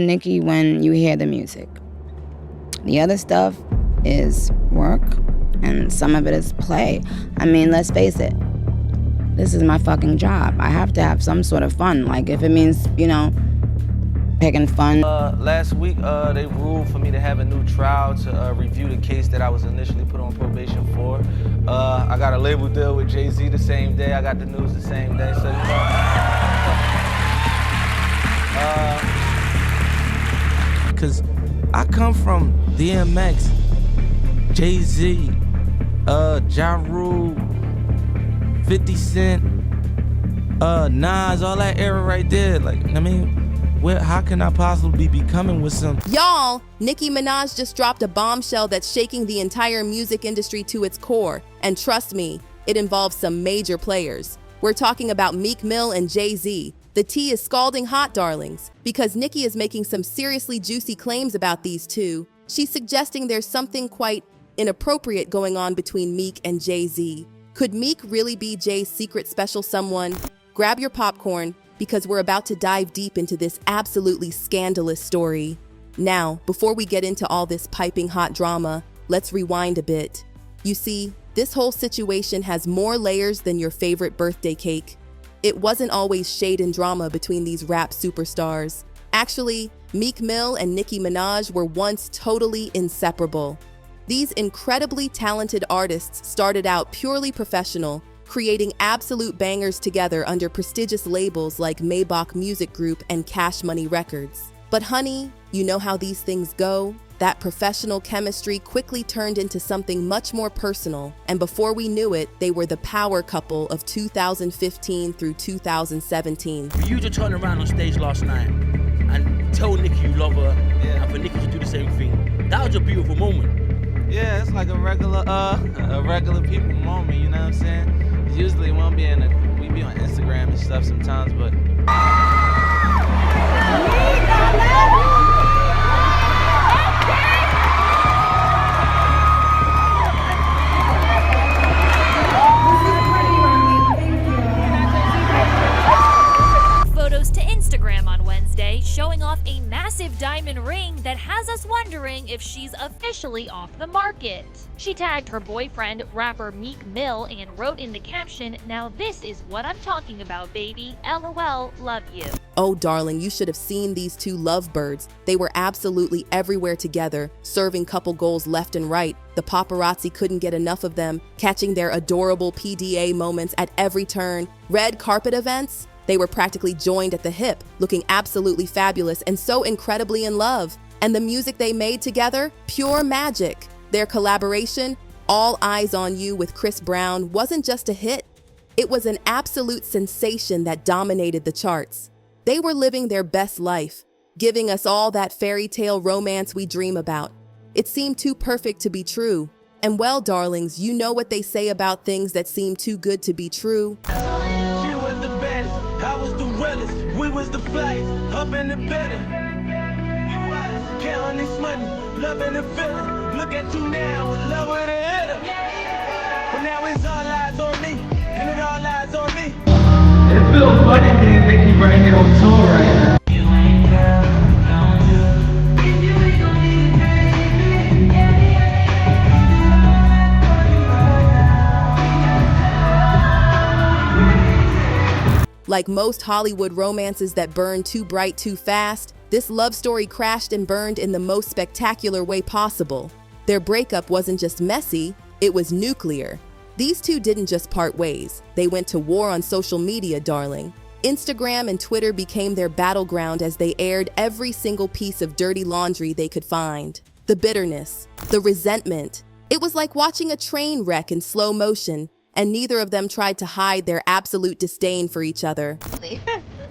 Nicki when you hear the music. The other stuff is work, and some of it is play. I mean, let's face it. This is my fucking job. I have to have some sort of fun. Like, if it means, picking fun. Last week, they ruled for me to have a new trial to review the case that I was initially put on probation for. I got a label deal with Jay Z the same day. I got the news the same day. So, Cause I come from DMX, Jay Z, Ja Rule, 50 Cent, Nas, all that era right there. Like, I mean, how can I possibly be coming with some? Y'all, Nicki Minaj just dropped a bombshell that's shaking the entire music industry to its core. And trust me, it involves some major players. We're talking about Meek Mill and Jay Z. The tea is scalding hot, darlings, because Nicki is making some seriously juicy claims about these two. She's suggesting there's something quite inappropriate going on between Meek and Jay Z. Could Meek really be Jay's secret special someone? Grab your popcorn, because we're about to dive deep into this absolutely scandalous story. Now, before we get into all this piping hot drama, let's rewind a bit. You see, this whole situation has more layers than your favorite birthday cake. It wasn't always shade and drama between these rap superstars. Actually, Meek Mill and Nicki Minaj were once totally inseparable. These incredibly talented artists started out purely professional, creating absolute bangers together under prestigious labels like Maybach Music Group and Cash Money Records. But honey, you know how these things go? That professional chemistry quickly turned into something much more personal, and before we knew it, they were the power couple of 2015 through 2017. For you to turn around on stage last night and tell Nicki you love her, and for Nicki to do the same thing, that was a beautiful moment. Yeah, it's like a regular people moment, you know what I'm saying? Usually we be on Instagram and stuff sometimes, but photos to Instagram on Wednesday showing off a massive diamond ring that has us wondering if she's officially off the market. She tagged her boyfriend, rapper Meek Mill, and wrote in the caption, "Now this is what I'm talking about, baby. LOL, love you." Oh darling, you should have seen these two lovebirds. They were absolutely everywhere together, serving couple goals left and right. The paparazzi couldn't get enough of them, catching their adorable PDA moments at every turn. Red carpet events? They were practically joined at the hip, looking absolutely fabulous and so incredibly in love. And the music they made together? Pure magic. Their collaboration, All Eyes on You with Chris Brown, wasn't just a hit. It was an absolute sensation that dominated the charts. They were living their best life, giving us all that fairy tale romance we dream about. It seemed too perfect to be true. And well, darlings, you know what they say about things that seem too good to be true. She was the best, I was the realest, we was the flyest, up in the better. Counting this money, loving the feeling. Look at you now, in love with a hitter. But now it's all eyes on me, and it all eyes on me. it feels funny being Nicki right here on tour right now. Like most Hollywood romances that burn too bright too fast, this love story crashed and burned in the most spectacular way possible. Their breakup wasn't just messy, it was nuclear. These two didn't just part ways, they went to war on social media, darling. Instagram and Twitter became their battleground as they aired every single piece of dirty laundry they could find. The bitterness, the resentment. It was like watching a train wreck in slow motion, and neither of them tried to hide their absolute disdain for each other.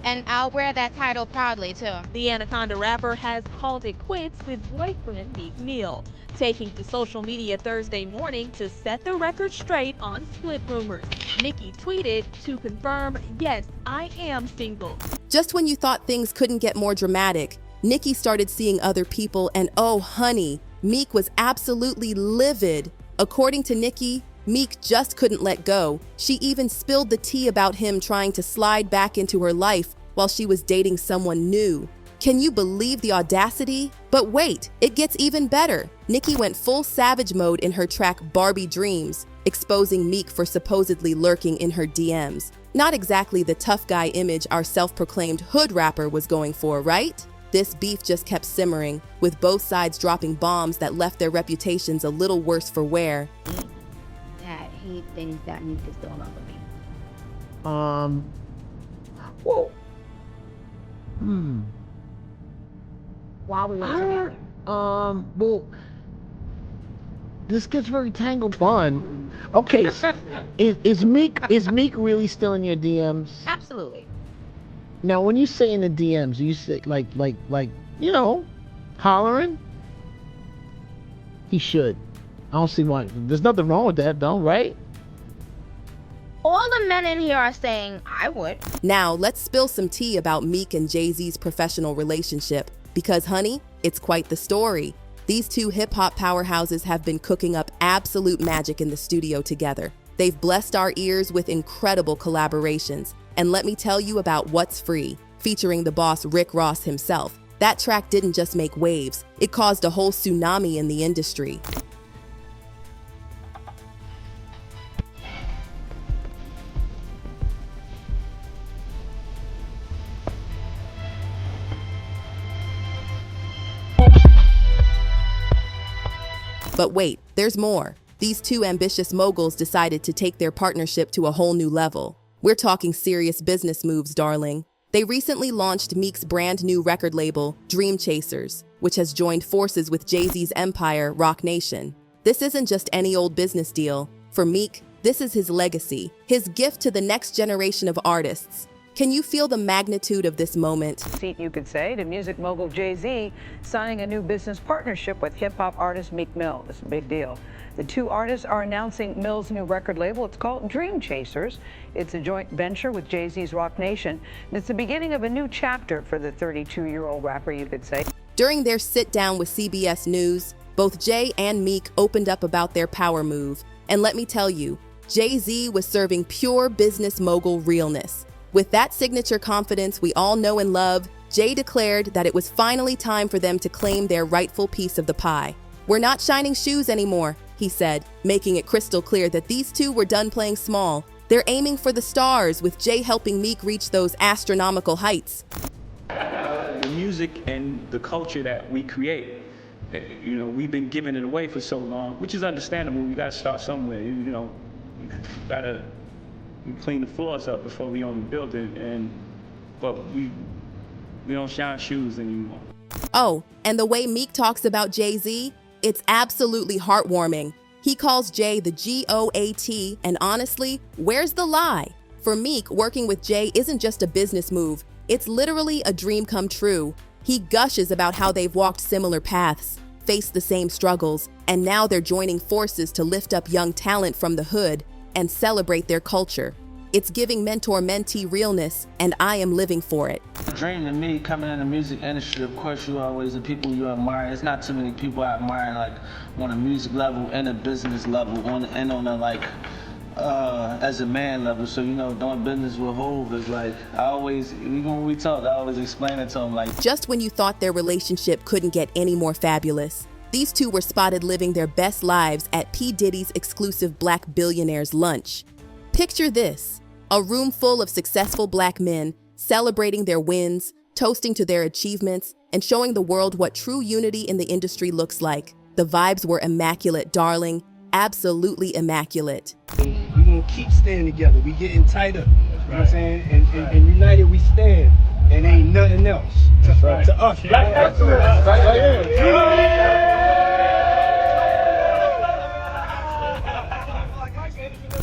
And I'll wear that title proudly, too. The Anaconda rapper has called it quits with boyfriend Meek Mill, taking to social media Thursday morning to set the record straight on split rumors. Nicki tweeted to confirm, "Yes, I am single." Just when you thought things couldn't get more dramatic, Nicki started seeing other people, and oh honey, Meek was absolutely livid. According to Nicki, Meek just couldn't let go. She even spilled the tea about him trying to slide back into her life while she was dating someone new. Can you believe the audacity? But wait, it gets even better. Nicki went full savage mode in her track Barbie Dreams, exposing Meek for supposedly lurking in her DMs. Not exactly the tough guy image our self-proclaimed hood rapper was going for, right? This beef just kept simmering, with both sides dropping bombs that left their reputations a little worse for wear. That he thinks that Meek is still in love with me. Well, While we were together. well, this gets very tangled fun. Okay, is Meek really still in your DMs? Absolutely. Now, when you say in the DMs, you say like you know, hollering. He should. I don't see why. There's nothing wrong with that, though, right? All the men in here are saying I would. Now, let's spill some tea about Meek and Jay Z's professional relationship. Because, honey, it's quite the story. These two hip-hop powerhouses have been cooking up absolute magic in the studio together. They've blessed our ears with incredible collaborations. And let me tell you about What's Free, featuring the boss Rick Ross himself. That track didn't just make waves, it caused a whole tsunami in the industry. But wait, there's more. These two ambitious moguls decided to take their partnership to a whole new level. We're talking serious business moves, darling. They recently launched Meek's brand new record label, Dream Chasers, which has joined forces with Jay Z's empire, Roc Nation. This isn't just any old business deal. For Meek, this is his legacy, his gift to the next generation of artists. Can you feel the magnitude of this moment? Seat, you could say, to music mogul Jay Z signing a new business partnership with hip-hop artist Meek Mill. It's a big deal. The two artists are announcing Mill's new record label. It's called Dream Chasers. It's a joint venture with Jay Z's Roc Nation. And it's the beginning of a new chapter for the 32-year-old rapper, you could say. During their sit-down with CBS News, both Jay and Meek opened up about their power move. And let me tell you, Jay Z was serving pure business mogul realness. With that signature confidence we all know and love, Jay declared that it was finally time for them to claim their rightful piece of the pie. "We're not shining shoes anymore," he said, making it crystal clear that these two were done playing small. They're aiming for the stars, with Jay helping Meek reach those astronomical heights. The music and the culture that we create, you know, we've been giving it away for so long, which is understandable. We gotta start somewhere, you know. We gotta clean the floors up before we own the building, but we don't shine shoes anymore. Oh, and the way Meek talks about Jay Z, it's absolutely heartwarming. He calls Jay the GOAT, and honestly, where's the lie? For Meek, working with Jay isn't just a business move, it's literally a dream come true. He gushes about how they've walked similar paths, faced the same struggles, and now they're joining forces to lift up young talent from the hood and celebrate their culture. It's giving mentor-mentee realness, and I am living for it. Dream to me, coming in the music industry, of course you always the people you admire. There's not too many people I admire, like on a music level and a business level, on a like as a man level. So you know, doing business with Hov is like, I always, even when we talk, I always explain it to him like. Just when you thought their relationship couldn't get any more fabulous, these two were spotted living their best lives at P. Diddy's exclusive Black Billionaires lunch. Picture this, a room full of successful Black men celebrating their wins, toasting to their achievements, and showing the world what true unity in the industry looks like. The vibes were immaculate, darling, absolutely immaculate. We're gonna keep standing together. We getting tighter, you know what I'm saying? And united we stand, and ain't nothing else to us. Black excellence.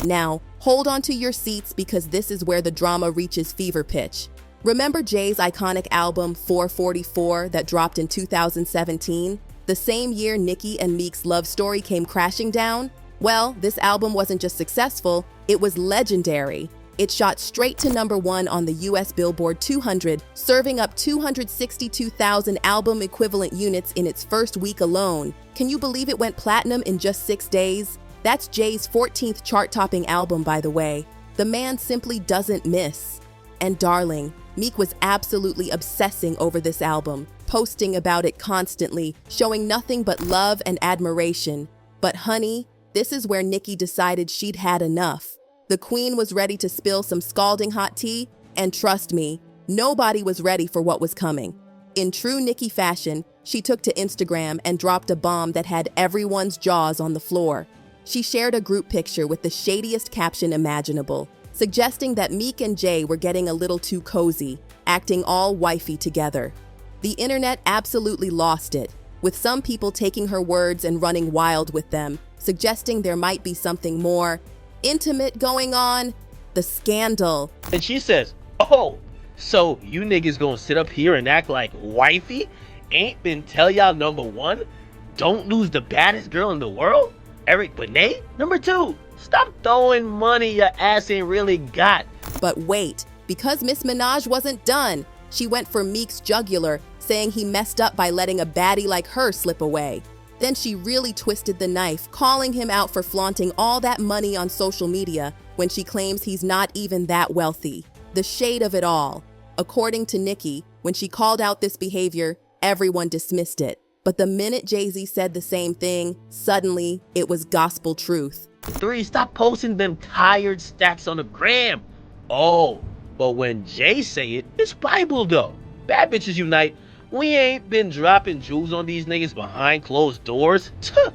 Now, hold on to your seats because this is where the drama reaches fever pitch. Remember Jay's iconic album 444 that dropped in 2017? The same year Nicki and Meek's love story came crashing down? Well, this album wasn't just successful, it was legendary. It shot straight to #1 on the US Billboard 200, serving up 262,000 album equivalent units in its first week alone. Can you believe it went platinum in just 6 days? That's Jay's 14th chart-topping album, by the way. The man simply doesn't miss. And darling, Meek was absolutely obsessing over this album, posting about it constantly, showing nothing but love and admiration. But honey, this is where Nicki decided she'd had enough. The queen was ready to spill some scalding hot tea, and trust me, nobody was ready for what was coming. In true Nicki fashion, she took to Instagram and dropped a bomb that had everyone's jaws on the floor. She shared a group picture with the shadiest caption imaginable, suggesting that Meek and Jay were getting a little too cozy, acting all wifey together. The internet absolutely lost it, with some people taking her words and running wild with them, suggesting there might be something more intimate going on. The scandal. And she says, oh, so you niggas gonna sit up here and act like wifey? Ain't been tell y'all number one, don't lose the baddest girl in the world? Eric Benet? Number two, stop throwing money your ass ain't really got. But wait, because Miss Minaj wasn't done, she went for Meek's jugular, saying he messed up by letting a baddie like her slip away. Then she really twisted the knife, calling him out for flaunting all that money on social media when she claims he's not even that wealthy. The shade of it all. According to Nicki, when she called out this behavior, everyone dismissed it. But the minute Jay Z said the same thing, suddenly it was gospel truth. 3, stop posting them tired stacks on the gram. Oh, but when Jay say it, it's Bible though. Bad bitches unite. We ain't been dropping jewels on these niggas behind closed doors. Tuh.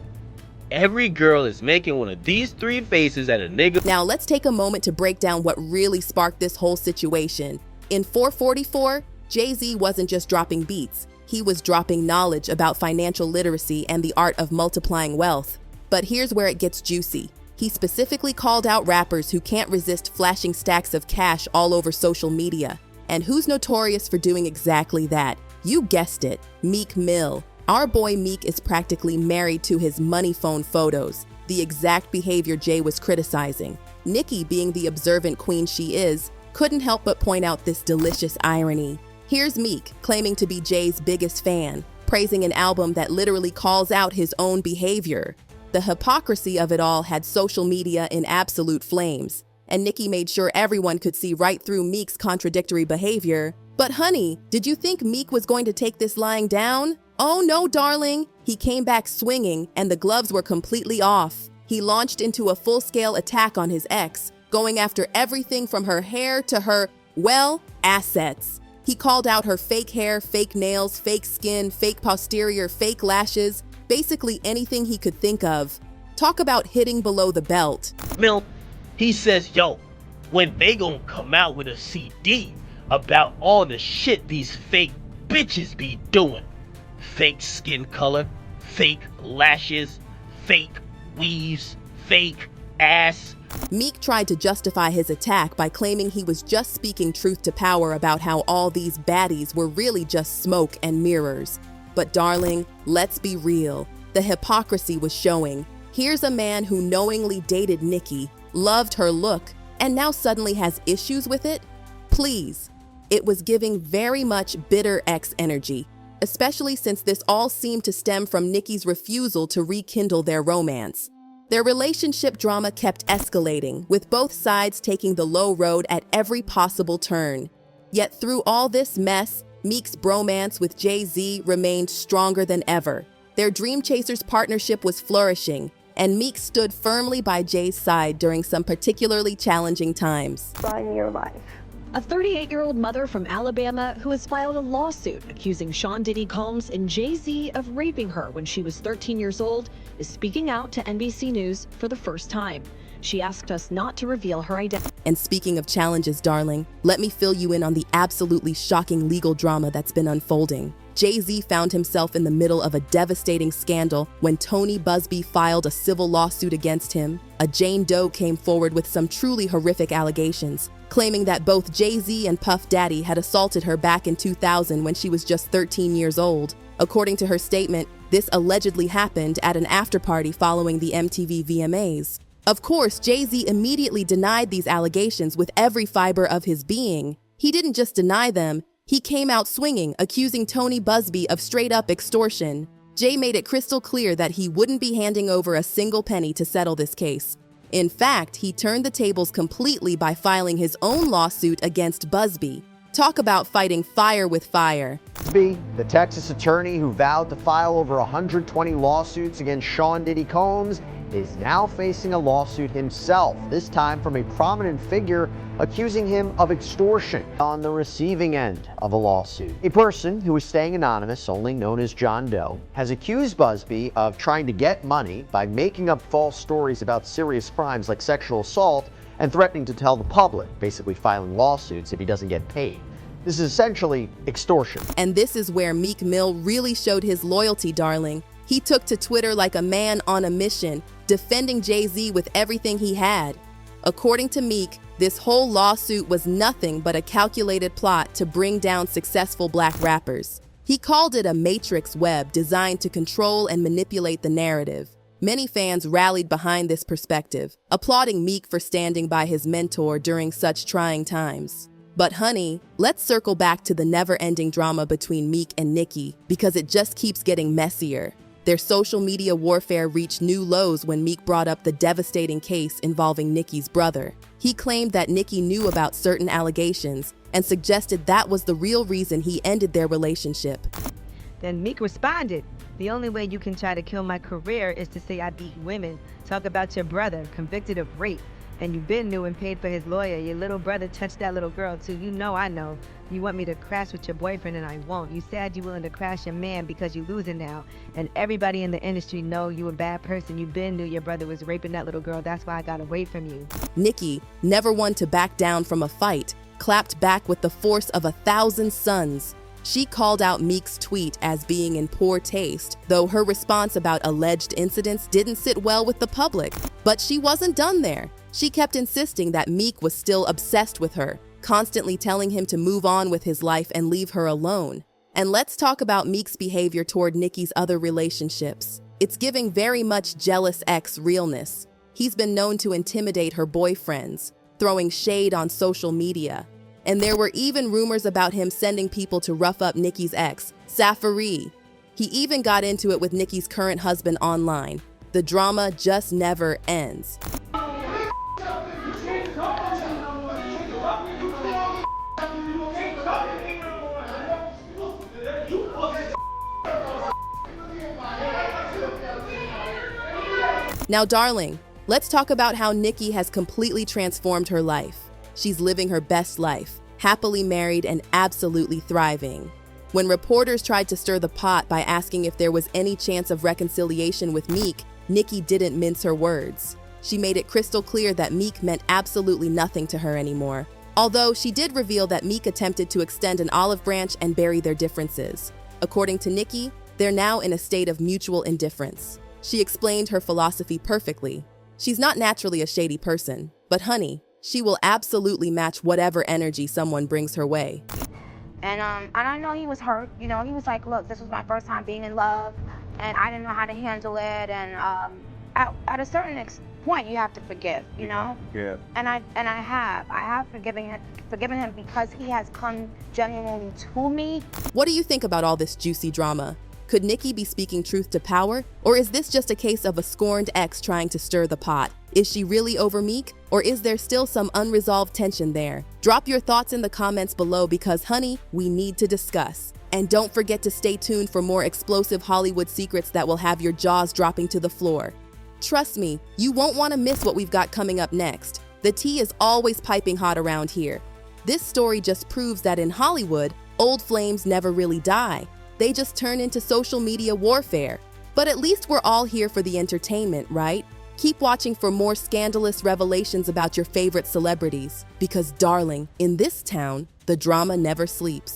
Every girl is making one of these 3 faces at a nigga. Now let's take a moment to break down what really sparked this whole situation. In 444, Jay Z wasn't just dropping beats. He was dropping knowledge about financial literacy and the art of multiplying wealth. But here's where it gets juicy. He specifically called out rappers who can't resist flashing stacks of cash all over social media. And who's notorious for doing exactly that? You guessed it, Meek Mill. Our boy Meek is practically married to his money phone photos, the exact behavior Jay was criticizing. Nicki, being the observant queen she is, couldn't help but point out this delicious irony. Here's Meek, claiming to be Jay's biggest fan, praising an album that literally calls out his own behavior. The hypocrisy of it all had social media in absolute flames, and Nicki made sure everyone could see right through Meek's contradictory behavior. But honey, did you think Meek was going to take this lying down? Oh no, darling. He came back swinging, and the gloves were completely off. He launched into a full-scale attack on his ex, going after everything from her hair to her, well, assets. He called out her fake hair, fake nails, fake skin, fake posterior, fake lashes, basically anything he could think of. Talk about hitting below the belt. Mill, he says, yo, when they gonna come out with a CD about all the shit these fake bitches be doing? Fake skin color, fake lashes, fake weaves, fake ass. Meek tried to justify his attack by claiming he was just speaking truth to power about how all these baddies were really just smoke and mirrors. But darling, let's be real. The hypocrisy was showing. Here's a man who knowingly dated Nicki, loved her look, and now suddenly has issues with it? Please. It was giving very much bitter ex energy, especially since this all seemed to stem from Nicki's refusal to rekindle their romance. Their relationship drama kept escalating, with both sides taking the low road at every possible turn. Yet through all this mess, Meek's bromance with Jay Z remained stronger than ever. Their Dream Chasers partnership was flourishing, and Meek stood firmly by Jay's side during some particularly challenging times. In your life. A 38-year-old mother from Alabama who has filed a lawsuit accusing Sean Diddy Combs and Jay Z of raping her when she was 13 years old is speaking out to NBC News for the first time. She asked us not to reveal her identity. And speaking of challenges, darling, let me fill you in on the absolutely shocking legal drama that's been unfolding. Jay Z found himself in the middle of a devastating scandal when Tony Busby filed a civil lawsuit against him. A Jane Doe came forward with some truly horrific allegations, claiming that both Jay Z and Puff Daddy had assaulted her back in 2000 when she was just 13 years old. According to her statement, this allegedly happened at an after-party following the MTV VMAs. Of course, Jay Z immediately denied these allegations with every fiber of his being. He didn't just deny them, he came out swinging, accusing Tony Busby of straight-up extortion. Jay made it crystal clear that he wouldn't be handing over a single penny to settle this case. In fact, he turned the tables completely by filing his own lawsuit against Busby. Talk about fighting fire with fire. Cosby, the Texas attorney who vowed to file over 120 lawsuits against Sean Diddy Combs, is now facing a lawsuit himself, this time from a prominent figure accusing him of extortion on the receiving end of a lawsuit. A person who is staying anonymous, only known as John Doe, has accused Busby of trying to get money by making up false stories about serious crimes like sexual assault and threatening to tell the public, basically filing lawsuits if he doesn't get paid. This is essentially extortion. And this is where Meek Mill really showed his loyalty, darling. He took to Twitter like a man on a mission, defending Jay Z with everything he had. According to Meek, this whole lawsuit was nothing but a calculated plot to bring down successful black rappers. He called it a matrix web designed to control and manipulate the narrative. Many fans rallied behind this perspective, applauding Meek for standing by his mentor during such trying times. But honey, let's circle back to the never-ending drama between Meek and Nicki, because it just keeps getting messier. Their social media warfare reached new lows when Meek brought up the devastating case involving Nicki's brother. He claimed that Nicki knew about certain allegations and suggested that was the real reason he ended their relationship. Then Meek responded, "The only way you can try to kill my career is to say I beat women. Talk about your brother, convicted of rape. And you been knew and paid for his lawyer. Your little brother touched that little girl too. You know I know. You want me to crash with your boyfriend and I won't. You said you willing to crash your man because you losing now. And everybody in the industry know you a bad person. You been knew your brother was raping that little girl. That's why I got away from you." Nicki, never one to back down from a fight, clapped back with the force of 1,000 suns. She called out Meek's tweet as being in poor taste, though her response about alleged incidents didn't sit well with the public. But she wasn't done there. She kept insisting that Meek was still obsessed with her, constantly telling him to move on with his life and leave her alone. And let's talk about Meek's behavior toward Nicki's other relationships. It's giving very much jealous ex realness. He's been known to intimidate her boyfriends, throwing shade on social media. And there were even rumors about him sending people to rough up Nicki's ex, Safari. He even got into it with Nicki's current husband online. The drama just never ends. Now, darling, let's talk about how Nicki has completely transformed her life. She's living her best life, happily married and absolutely thriving. When reporters tried to stir the pot by asking if there was any chance of reconciliation with Meek, Nicki didn't mince her words. She made it crystal clear that Meek meant absolutely nothing to her anymore. Although she did reveal that Meek attempted to extend an olive branch and bury their differences. According to Nicki, they're now in a state of mutual indifference. She explained her philosophy perfectly. She's not naturally a shady person, but honey, she will absolutely match whatever energy someone brings her way. And I know he was hurt. You know, he was like, "Look, this was my first time being in love, and I didn't know how to handle it." And at a certain point, you have to forgive. You know. Yeah. And I have forgiven him because he has come genuinely to me. What do you think about all this juicy drama? Could Nicki be speaking truth to power? Or is this just a case of a scorned ex trying to stir the pot? Is she really over Meek? Or is there still some unresolved tension there? Drop your thoughts in the comments below because, honey, we need to discuss. And don't forget to stay tuned for more explosive Hollywood secrets that will have your jaws dropping to the floor. Trust me, you won't want to miss what we've got coming up next. The tea is always piping hot around here. This story just proves that in Hollywood, old flames never really die. They just turn into social media warfare. But at least we're all here for the entertainment, right? Keep watching for more scandalous revelations about your favorite celebrities. Because darling, in this town, the drama never sleeps.